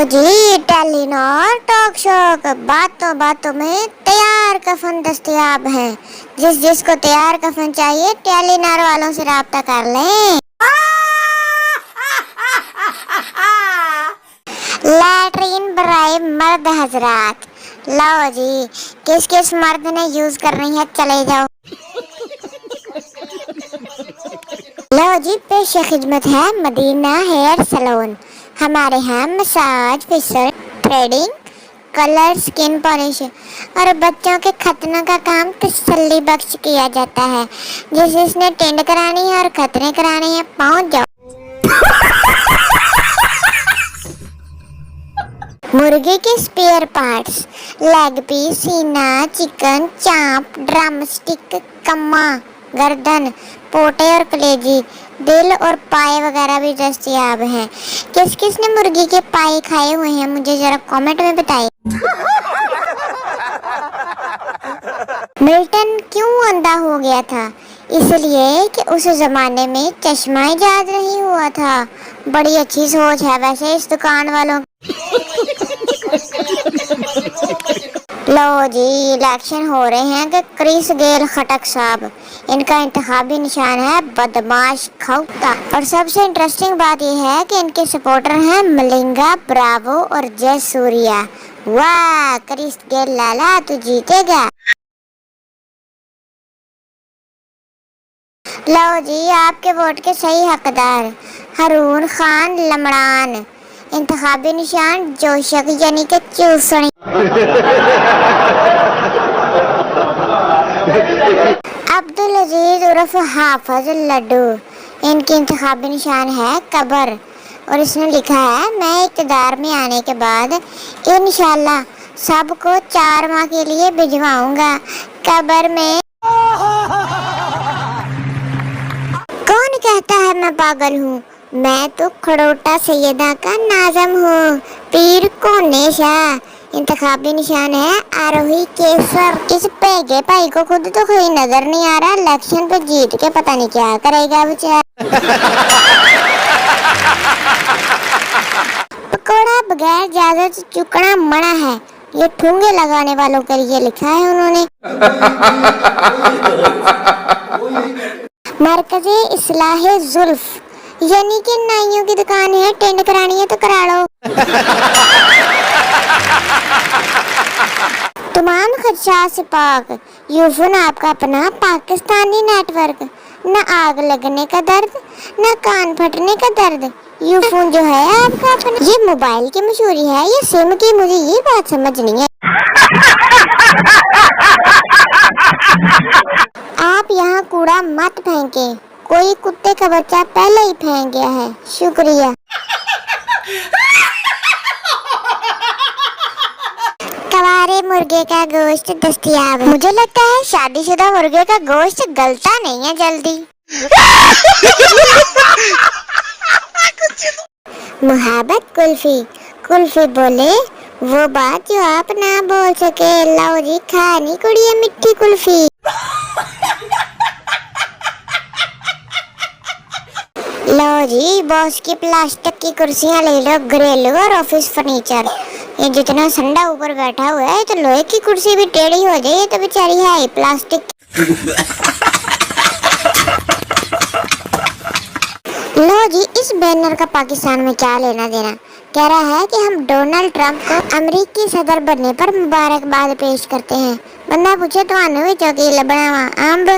जी Telenor talk show बातों बातों में तैयार कफन दस्तयाब है। जिसको तैयार कफन चाहिए टेलीनॉर वालों से राब्ता कर लें। लैट्रीन बराए मर्द हजरात, लो जी किस किस मर्द ने यूज करनी है चले जाओ। लो जी पेश खिदमत है मदीना हेयर सैलून। हमारे यहाँ massage, facial, threading, colour, skin polish और बच्चों के खतनों का काम तसल्ली बख्श किया जाता है। जिसने टेंड करानी है और खतने कराने हैं पहुँच जाओ। मुर्गे के स्पेयर पार्ट्स, लेग पीस, सीना, चिकन, चाप, ड्रम स्टिक, कम्मा, गर्दन, पोटे और कलेजी, दिल और पाए वगैरह भी दस्तयाब हैं। किस किस ने मुर्गी के पाए खाए हुए हैं मुझे जरा कमेंट में बताइए। मिल्टन क्यों अंधा हो गया था? इसलिए कि उस जमाने में चश्मा इजाद नहीं हुआ था। बड़ी अच्छी सोच है वैसे इस दुकान वालों। लो जी इलेक्शन हो रहे हैं कि क्रिस गेल खटक साहब, इनका इंतखाबी निशान है बदमाश खौता। और सबसे इंटरेस्टिंग बात यह है कि इनके सपोर्टर हैं मलिंगा, ब्रावो और जय सूर्या। वाह क्रिस गेल लाला तू जीतेगा। लो जी आपके वोट के सही हकदार हारून खान लमड़ान, इंतखाबी निशान जोशक यानी कि चूसनी। अब्दुल अजीज उर्फ हाफिज लड्डू, इनकी इंतखाबी निशान है कब्र और इसने लिखा है मैं इक़्तिदार में आने के बाद इंशाल्लाह सबको 4 माह के लिए भिजवाऊंगा कब्र में। कौन कहता है मैं पागल हूँ? मैं तो खड़ोटा सैयदा का नाज़म हूँ, पीर कोने शाह। इंतखाबी निशान है आरोही केसर। इस पेगे भाई को खुद तो कोई नजर नहीं आ रहा, इलेक्शन पे जीत के पता नहीं क्या करेगा बेचारा। पकोड़ा बगैर इजाजत चुकना मना है, ये ठुंगे लगाने वालों के लिए लिखा है उन्होंने। मरकज़े इस्लाहे जुल्फ यानी कि नाइयों की दुकान है, टेंड करानी है तो करा लो। तमाम खदशात से पाक यूफोन आपका अपना पाकिस्तानी नेटवर्क। न आग लगने का दर्द, न कान फटने का दर्द। यूफोन जो है आपका अपना। ये मोबाइल की मशहूरी है ये सिम की, मुझे ये बात समझ नहीं है। आप यहाँ कूड़ा मत फेंके, कोई कुत्ते का बच्चा पहले ही फेंक गया है। शुक्रिया। कवारे मुर्गे का गोश्त दस्तयाब है। मुझे लगता है शादीशुदा मुर्गे का गोश्त गलता नहीं है जल्दी। मुहब्बत कुल्फी, कुल्फी बोले वो बात जो आप ना बोल सके। लो जी खानी कुड़िए मिट्टी कुल्फी। लो जी बॉस की प्लास्टिक की कुर्सियां ले लो, घरेलू और ऑफिस फर्नीचर। ये जितना संडा ऊपर बैठा हुआ है तो लोहे की कुर्सी भी टेढ़ी हो जाए तो बेचारी है ही प्लास्टिक। लो जी इस बैनर का पाकिस्तान में क्या लेना देना? कह रहा है कि हम डोनाल्ड ट्रंप को अमेरिकी सदर बनने पर मुबारकबाद पेश करते हैं। बंदा पूछे तो आने भी चौकी लबड़ा अम्ब।